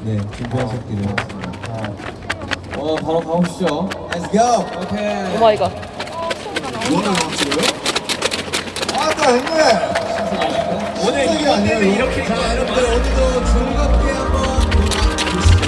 네, 준비하셨기를. 바로 가보시죠. Let's go. 오케이. 오마이갓. 이거는 맞추고요? 아따 형님. 오늘 아니에요. 이렇게 자 여러분들 오늘도 즐겁게 한번 놀아주시죠.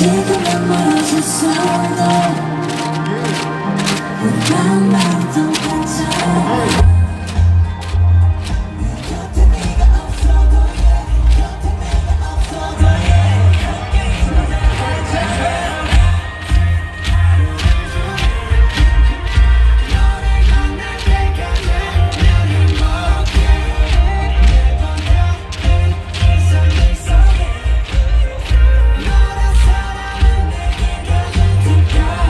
지금은 멀어졌어 우리 마음도 괜찮아 곁에 네가 없어도 곁에 내가 없어도 너를 만날 때까지 난 행복해 매번 곁에 있어 너란 사람은 내게 가장 특별해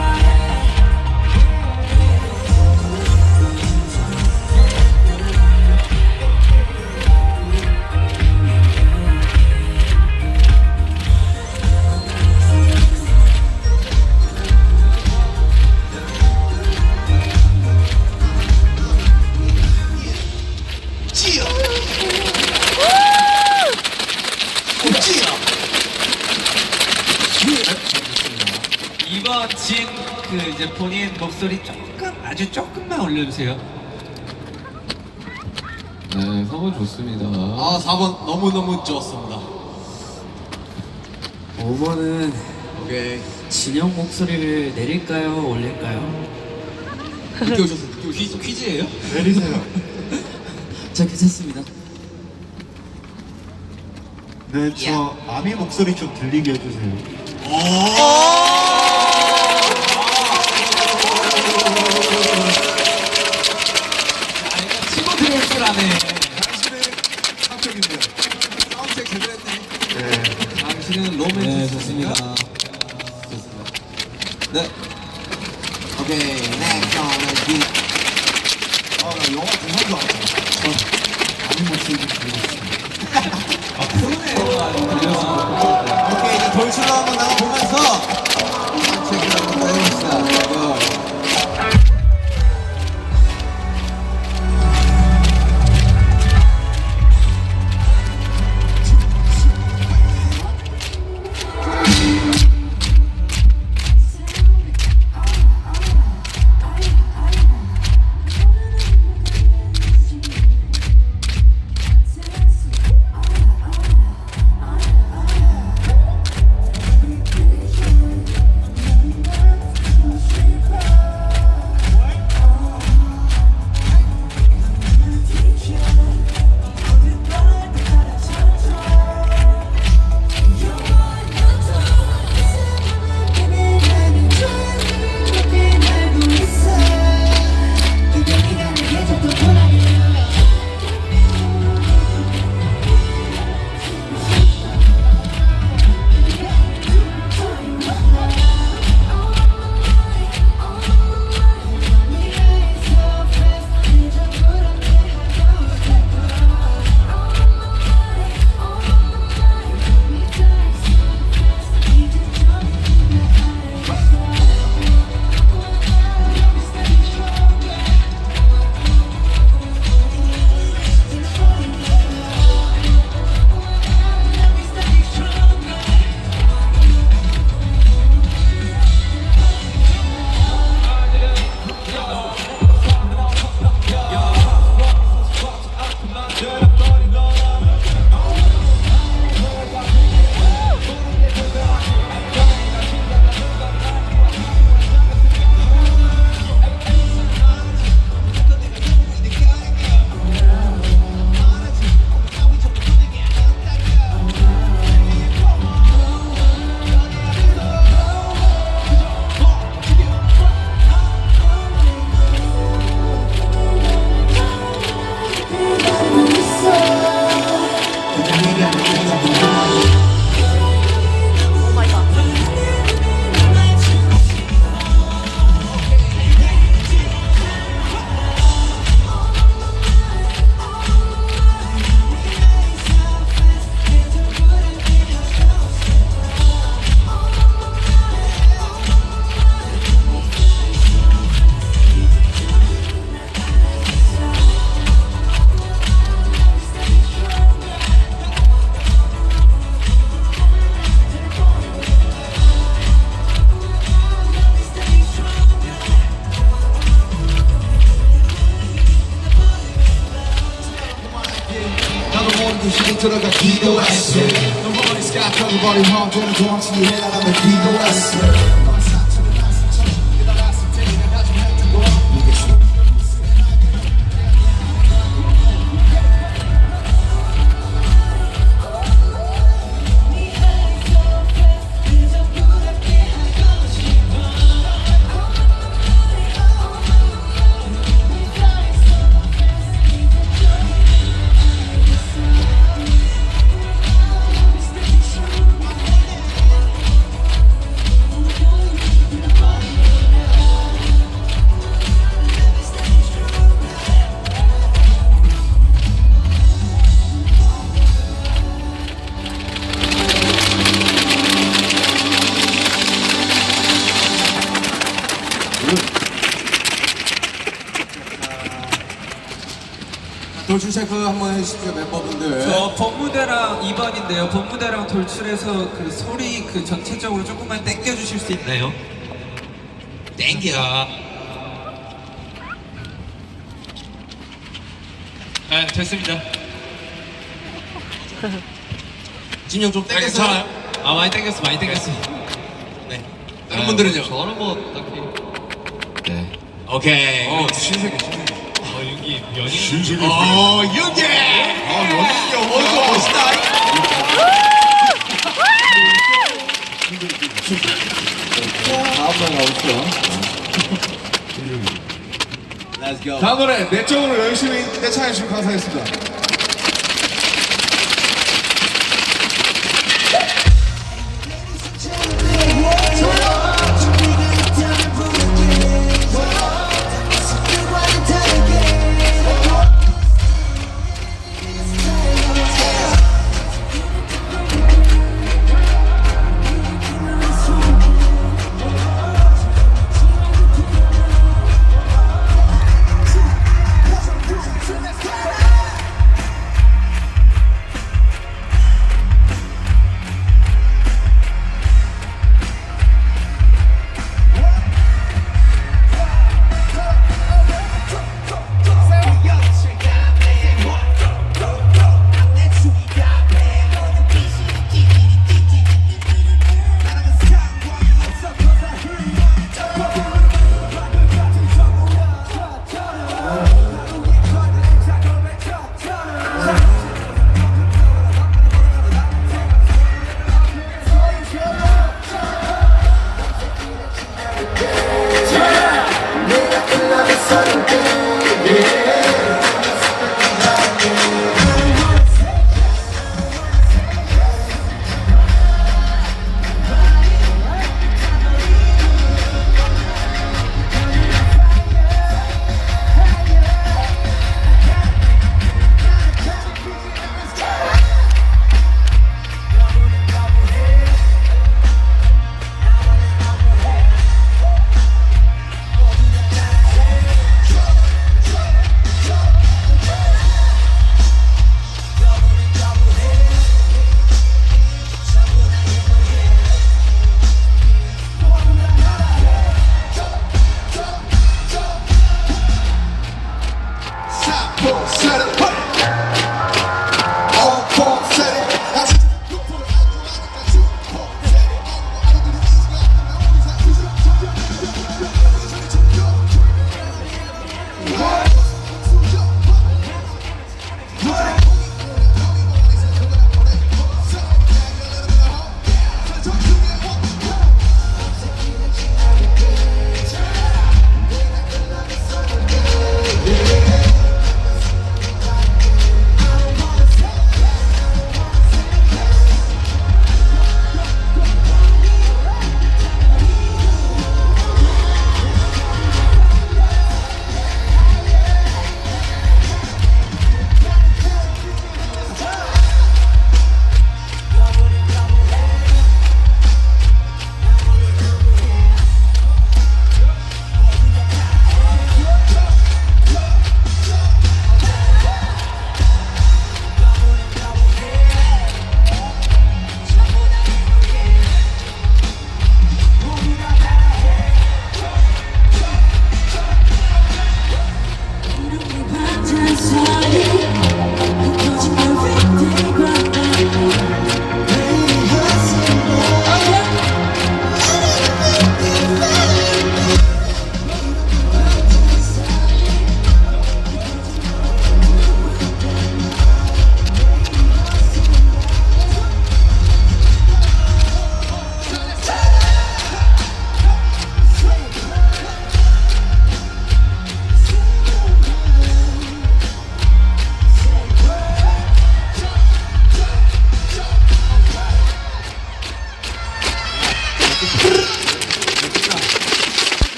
찌요. 찌요. 이거 진 이제 본인 목소리 아주 조금만 올려주세요. 네, 3번 좋습니다. 4번 너무너무 좋았습니다. 5번은 오케이. 진영 목소리를 내릴까요? 올릴까요? 늦게 오셨어요. 늦게 오셨어요. 퀴즈예요? 내리세요. 저 괜찮습니다. 네, 저 아미 목소리 좀 들리게 해주세요. 치고 들어올 줄 아네. 당신은 합격인데요. 사운드체크 제대로 했네. 당신은 네, 로맨스 좋습니다. 네. 오케이. Next on the beat. 나 영화 대사인 줄 알았어. 아미 목소리 좀 들리겠습니다. 오케이, 이제 돌출로 한번 나가보면서 체크를 한번 해봅시다. DOS Nobody's got everybody 헌되는 정치에 나가면 DOS 돌출 체크 한번 해주십시오 멤버분들. 저 본무대랑 2번인데요. 본무대랑 돌출해서 그 소리 그 전체적으로 조금만 땡겨 주실 수 있나요? 땡겨. 네, 됐습니다. 진영 좀 땡겼어요? 아, 많이 땡겼어, 많이 땡겼어. 네. 다른 분들은요? 저는 뭐 딱히. 네. 오케이. 신세계. 여기 연인. 신세계. 윤기! 연인이 어이구 멋있다. 다음번 나오시죠. Let's go. 다음 노래 내적으로 열심히 떼창해 주시면 감사하겠습니다.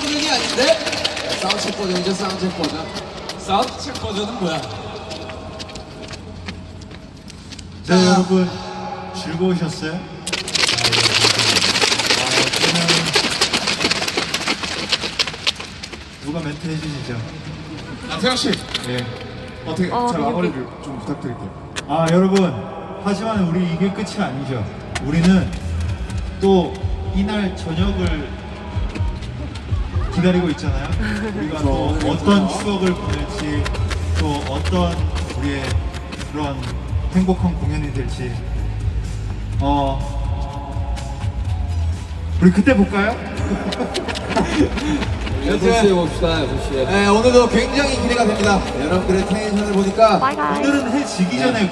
버전이 아닌데? 사운드체크 버전이죠, 사운드체크 버전. 사운드체크 버전은 뭐야? 네, 여러분 즐거우셨어요? 누가 멘트 해주시죠? 태양 씨, 예. 어떻게 제 마무리를 좀 부탁드릴게요. 아 여러분, 하지만 우리 이게 끝이 아니죠. 우리는 또 이날 저녁을 기다리고 있잖아요. 우리가 또 어떤 추억을 보낼지, 또 어떤 우리의 그런 행복한 공연이 될지, 우리 그때 볼까요? 도시에 봅시다, 도시에. 네, 오늘도 굉장히 기대가 됩니다. 여러분들의 텐션을 보니까 오늘은 해 지기 전에